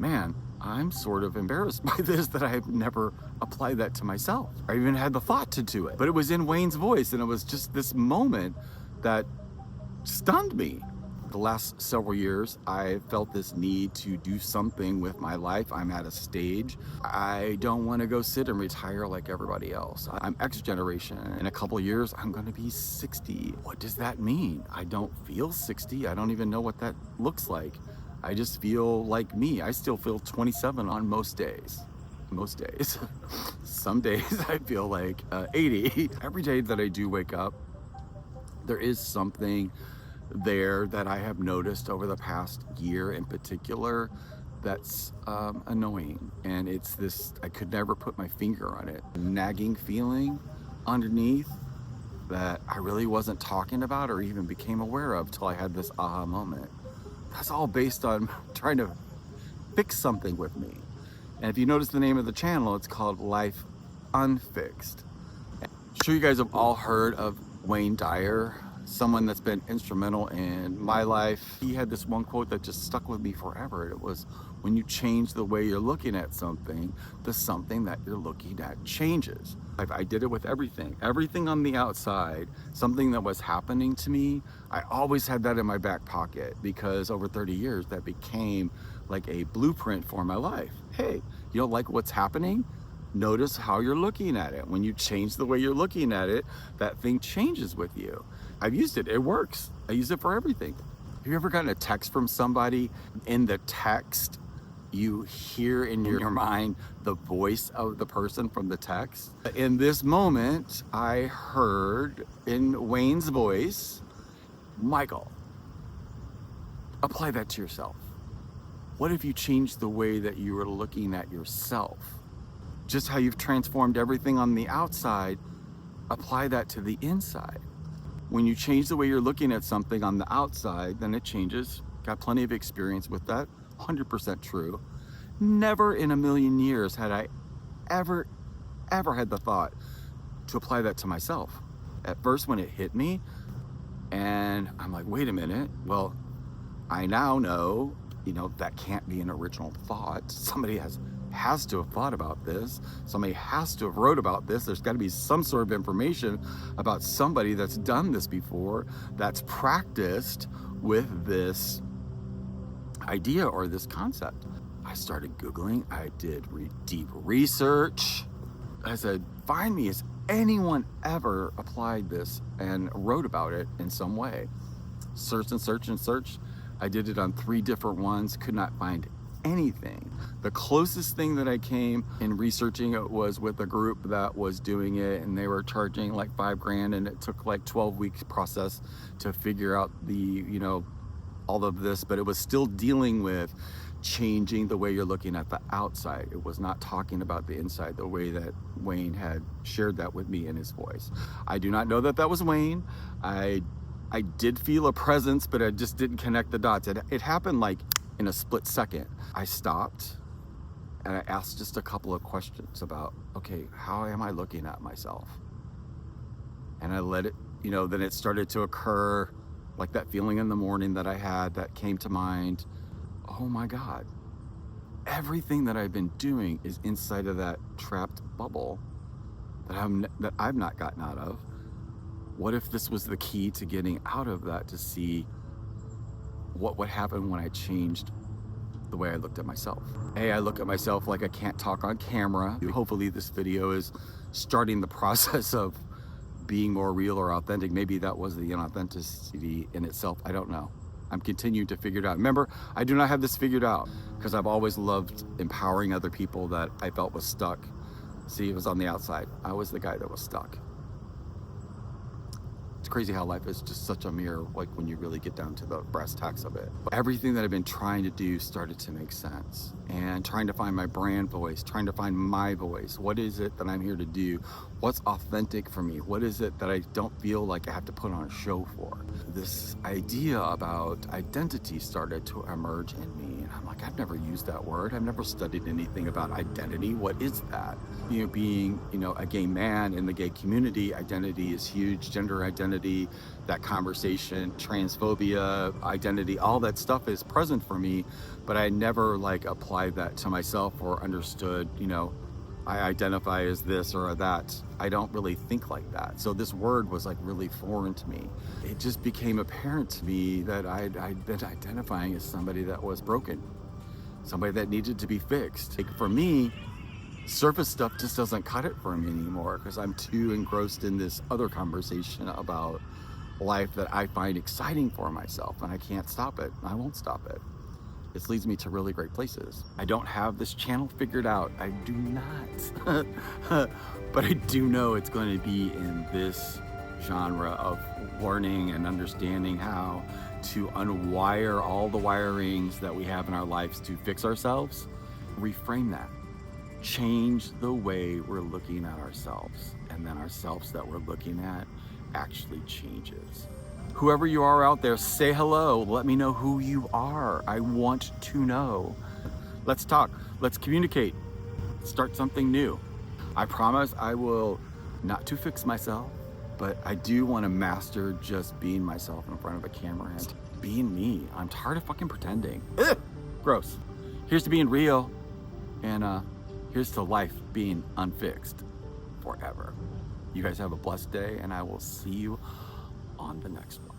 man, I'm sort of embarrassed by this, that I have never applied that to myself. I even had the thought to do it, but it was in Wayne's voice, and it was just this moment that stunned me. The last several years, I felt this need to do something with my life. I'm at a stage. I don't want to go sit and retire like everybody else. I'm X generation. In a couple of years, I'm going to be 60. What does that mean? I don't feel 60. I don't even know what that looks like. I just feel like me. I still feel 27 on most days. Most days. Some days I feel like 80. Every day that I do wake up, there is something there that I have noticed over the past year in particular that's annoying. And it's this, I could never put my finger on it, nagging feeling underneath that I really wasn't talking about or even became aware of till I had this aha moment. That's all based on trying to fix something with me. And if you notice the name of the channel, it's called Life Unfixed. I'm sure you guys have all heard of Wayne Dyer, someone that's been instrumental in my life. He had this one quote that just stuck with me forever. It was, when you change the way you're looking at something, the something that you're looking at changes. I did it with everything on the outside, something that was happening to me. I always had that in my back pocket, because over 30 years that became like a blueprint for my life. Hey, you don't like what's happening? Notice how you're looking at it. When you change the way you're looking at it, that thing changes with you. I've used it, it works. I use it for everything. Have you ever gotten a text from somebody? In the text, you hear in your mind the voice of the person from the text. In this moment, I heard in Wayne's voice, Michael, apply that to yourself. What if you changed the way that you were looking at yourself? Just how you've transformed everything on the outside, apply that to the inside. When you change the way you're looking at something on the outside, then it changes. Got plenty of experience with that, 100% true. Never in a million years had I ever had the thought to apply that to myself. At first when it hit me, and I'm like, wait a minute, well, I now know, that can't be an original thought. Somebody has to have thought about this. Somebody has to have wrote about this. There's got to be some sort of information about somebody that's done this before, that's practiced with this idea or this concept. I started Googling. I did deep research. I said, find me, has anyone ever applied this and wrote about it in some way? Search and search and search. I did it on 3 different ones, could not find anything. The closest thing that I came in researching it was with a group that was doing it, and they were charging like $5,000, and it took like 12 weeks process to figure out the, all of this, but it was still dealing with changing the way you're looking at the outside. It was not talking about the inside the way that Wayne had shared that with me in his voice. I do not know that that was Wayne. I did feel a presence, but I just didn't connect the dots. It happened like in a split second. I stopped and I asked just a couple of questions about, okay, how am I looking at myself? And I let it, then it started to occur, like that feeling in the morning that I had that came to mind. Oh my God, everything that I've been doing is inside of that trapped bubble that I've not gotten out of. What if this was the key to getting out of that, to see what would happen when I changed the way I looked at myself? I look at myself like I can't talk on camera. Hopefully this video is starting the process of being more real or authentic. Maybe that was the inauthenticity in itself. I don't know. I'm continuing to figure it out. Remember, I do not have this figured out, because I've always loved empowering other people that I felt was stuck. See, it was on the outside. I was the guy that was stuck. It's crazy how life is just such a mirror, like when you really get down to the brass tacks of it. Everything that I've been trying to do started to make sense, and trying to find my brand voice, trying to find my voice. What is it that I'm here to do? What's authentic for me? What is it that I don't feel like I have to put on a show for? This idea about identity started to emerge in me, and I'm like, I've never used that word. I've never studied anything about identity. What is that? Being a gay man in the gay community, identity is huge. Gender identity identity, that conversation, transphobia, identity, all that stuff is present for me, but I never like applied that to myself or understood, you know, I identify as this or that. I don't really think like that. So this word was like really foreign to me. It just became apparent to me that I'd been identifying as somebody that was broken, somebody that needed to be fixed. Like for me, surface stuff just doesn't cut it for me anymore because I'm too engrossed in this other conversation about life that I find exciting for myself, and I can't stop it. I won't stop it. This leads me to really great places. I don't have this channel figured out. I do not. But I do know it's going to be in this genre of learning and understanding how to unwire all the wirings that we have in our lives to fix ourselves, reframe that, change the way we're looking at ourselves, and then ourselves that we're looking at actually changes. Whoever you are out there, say hello. Let me know who you are. I want to know. Let's talk. Let's communicate. Start something new. I promise I will not to fix myself, but I do want to master just being myself in front of a camera and being me. I'm tired of fucking pretending. Ugh, gross. Here's to being real, and here's to life being unfixed forever. You guys have a blessed day, and I will see you on the next one.